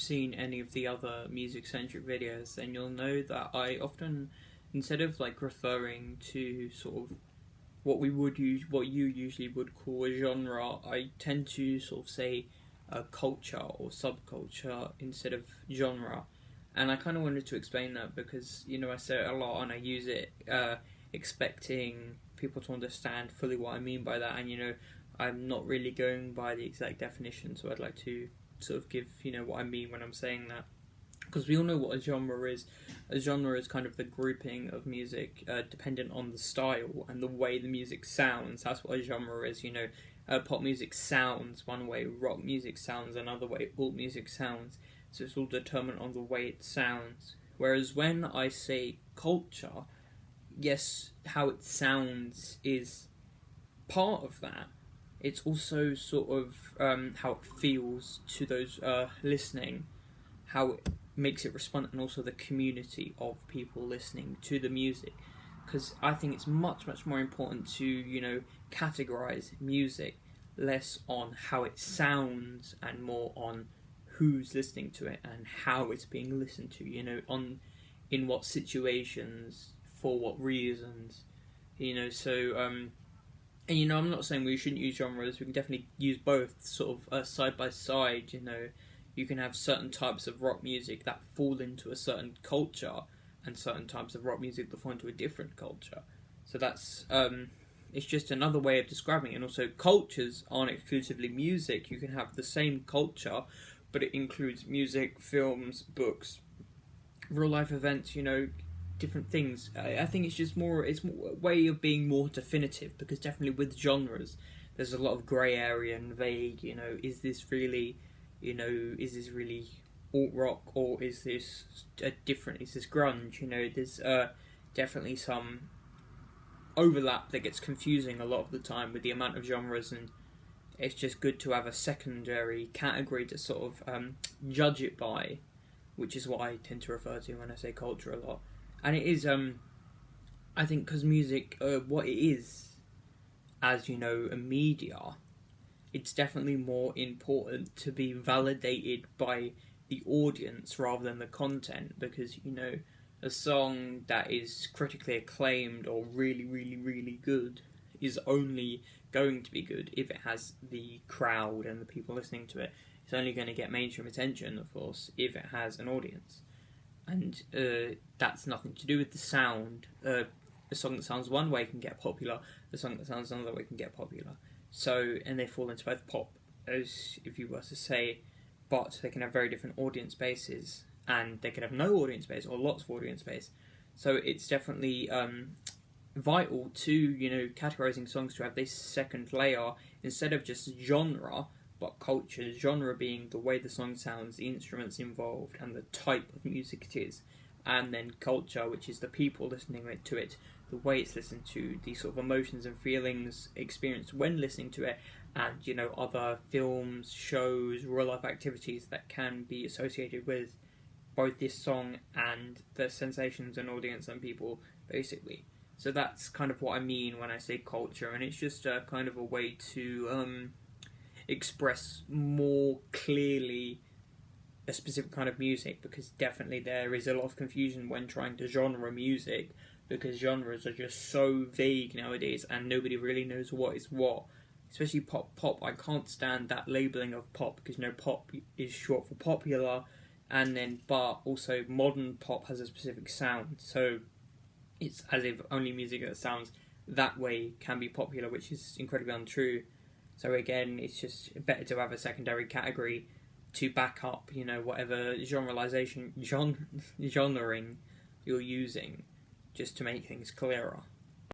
seen any of the other music-centric videos, then you'll know that I often, instead of like referring to sort of what what you usually would call a genre, I tend to sort of say a culture or subculture instead of genre. And I kind of wanted to explain that because, I say it a lot and I use it expecting people to understand fully what I mean by that. And, I'm not really going by the exact definition, so I'd like to sort of give, what I mean when I'm saying that. Because we all know what a genre is. A genre is kind of the grouping of music dependent on the style and the way the music sounds. That's what a genre is, Pop music sounds one way, rock music sounds another way, alt music sounds. So it's all determined on the way it sounds. Whereas when I say culture, yes, how it sounds is part of that. It's also sort of how it feels to those listening, how it makes it respond, and also the community of people listening to the music. Because I think it's much, much more important to, categorize music less on how it sounds and more on who's listening to it and how it's being listened to, in what situations, for what reasons, so, and, I'm not saying we shouldn't use genres, we can definitely use both, sort of, side by side, you can have certain types of rock music that fall into a certain culture, and certain types of rock music that fall into a different culture, so that's, it's just another way of describing it. And also, cultures aren't exclusively music, you can have the same culture, but it includes music, films, books, real life events, different things. I think it's just it's a way of being more definitive, because definitely with genres, there's a lot of grey area and vague, is this really alt rock, or is this is this grunge, there's definitely some overlap that gets confusing a lot of the time with the amount of genres, and it's just good to have a secondary category to sort of judge it by, which is what I tend to refer to when I say culture a lot. And it is, I think, because music, what it is, as a media, it's definitely more important to be validated by the audience rather than the content, because, a song that is critically acclaimed or really, really, really good is only going to be good if it has the crowd and the people listening to it. It's only going to get mainstream attention, of course, if it has an audience. And that's nothing to do with the sound. A song that sounds one way can get popular, a song that sounds another way can get popular. So, and they fall into both pop, as if you were to say, but they can have very different audience bases, and they can have no audience base or lots of audience base. So it's definitely vital to, categorizing songs to have this second layer instead of just genre, but culture. Genre being the way the song sounds, the instruments involved, and the type of music it is. And then culture, which is the people listening to it, the way it's listened to, the sort of emotions and feelings experienced when listening to it, and, other films, shows, real life activities that can be associated with both this song and the sensations and audience and people, basically. So that's kind of what I mean when I say culture, and it's just kind of a way to express more clearly a specific kind of music, because definitely there is a lot of confusion when trying to genre music, because genres are just so vague nowadays and nobody really knows what is what. Especially pop. I can't stand that labelling of pop, because pop is short for popular, and then but also modern pop has a specific sound, so it's as if only music that sounds that way can be popular, which is incredibly untrue. So again, it's just better to have a secondary category to back up, whatever genreing you're using, just to make things clearer.